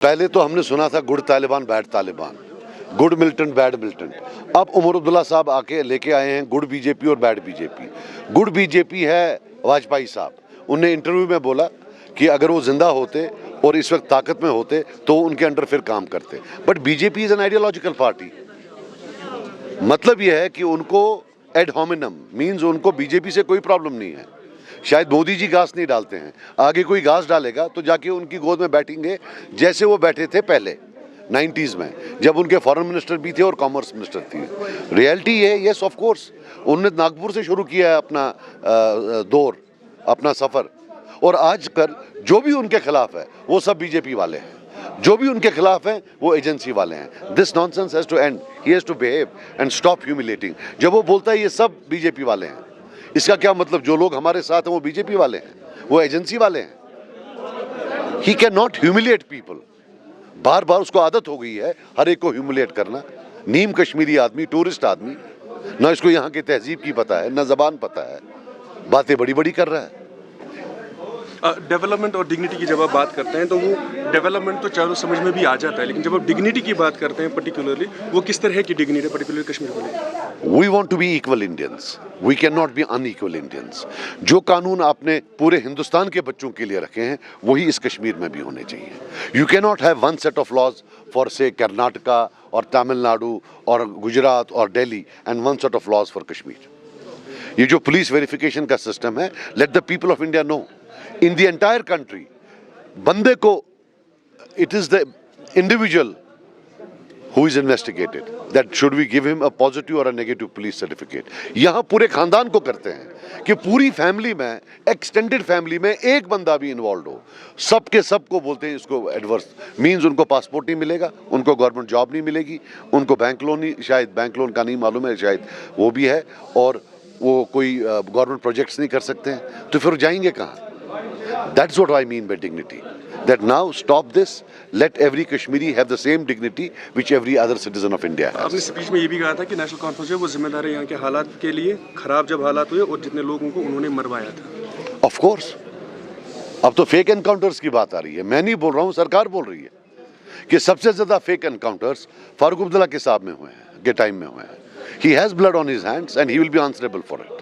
पहले तो हमने सुना था good Taliban bad Taliban, good militant bad militant. अब उमर अब्दुल्ला साहब आके लेके आए हैं गुड बीजेपी और बैड बीजेपी। गुड बीजेपी है वाजपेयी साहब, उनने इंटरव्यू में बोला कि अगर वो जिंदा होते और इस वक्त ताकत में होते तो उनके अंडर फिर काम करते। But BJP is an ideological party. मतलब यह है कि उनको एड होमिनम मीन्स उनको बीजेपी से कोई प्रॉब्लम नहीं है। शायद मोदी जी घास नहीं डालते हैं, आगे कोई घास डालेगा तो जाके उनकी गोद में बैठेंगे जैसे वो बैठे थे पहले 90s में, जब उनके फॉरेन मिनिस्टर भी थे और कॉमर्स मिनिस्टर थी। रियलिटी है, यस ऑफ कोर्स, उन्होंने नागपुर से शुरू किया है अपना दौर, अपना सफ़र, और आजकल जो भी उनके खिलाफ है वो सब बीजेपी वाले हैं, जो भी उनके खिलाफ हैं वो एजेंसी वाले हैं। This nonsense has to end, he has to behave and stop humiliating. जब वो बोलता है ये सब बीजेपी वाले हैं, इसका क्या मतलब जो लोग हमारे साथ हैं वो बीजेपी वाले हैं, वो एजेंसी वाले हैं। He can not humiliate people. बार बार उसको आदत हो गई है हर एक को ह्यूमिलेट करना। नीम कश्मीरी आदमी, टूरिस्ट आदमी, ना इसको यहाँ की तहजीब की पता है, ना जबान पता है, बातें बड़ी बड़ी कर रहा है। डेवलपमेंट और डिग्निटी की जब आप बात करते हैं तो वो डेवलपमेंट तो चलो समझ में भी आ जाता है, लेकिन जब आप डिग्निटी की बात करते हैं पर्टिकुलरली, वो किस तरह की डिग्निटी पर्टिकुलर कश्मीर को लेकर? We want to be equal Indians, we can not be unequal Indians. जो कानून आपने पूरे हिंदुस्तान के बच्चों के लिए रखे हैं वही इस कश्मीर में भी होने चाहिए। You can not have one set of laws for say Karnataka और तमिलनाडु और गुजरात और Delhi and one set of laws for Kashmir. ये जो पुलिस वेरिफिकेशन का सिस्टम है, let the people of India know in the entire country, बंदे को, it is the individual who is investigated, that should we give him a positive or a negative police certificate। यहाँ पूरे खानदान को करते हैं कि पूरी फैमिली में, एक्सटेंडेड फैमिली में एक बंदा भी इन्वॉल्व हो, सबके सबको बोलते हैं इसको एडवर्स मीन्स उनको पासपोर्ट नहीं मिलेगा, उनको गवर्नमेंट जॉब नहीं मिलेगी, उनको बैंक लोन नहीं, शायद बैंक लोन का नहीं मालूम है, शायद वो भी है, और वो कोई गवर्नमेंट प्रोजेक्ट्स नहीं कर सकते हैं, तो फिर जाएंगे कहाँ? That's what I mean by dignity. That now stop this. Let every Kashmiri have the same dignity which every other citizen of India has. आपने स्पीच में ये भी कहा था कि नेशनल कॉन्फ्रेंस है वो जिम्मेदार है यहाँ के हालात के लिए, खराब जब हालात हुए और जितने लोगों को उन्होंने मरवाया था। Of course. अब तो फेक एनकाउंटर्स की बात आ रही है। मैं नहीं बोल रहा हूँ, सरकार बोल रही है कि सबसे ज्यादा फेक एनकाउंटर्स फारूक अब्दुल्ला के साहब में हुए हैं, के टाइम में हुए हैं। He has blood on his hands and he will be answerable for it.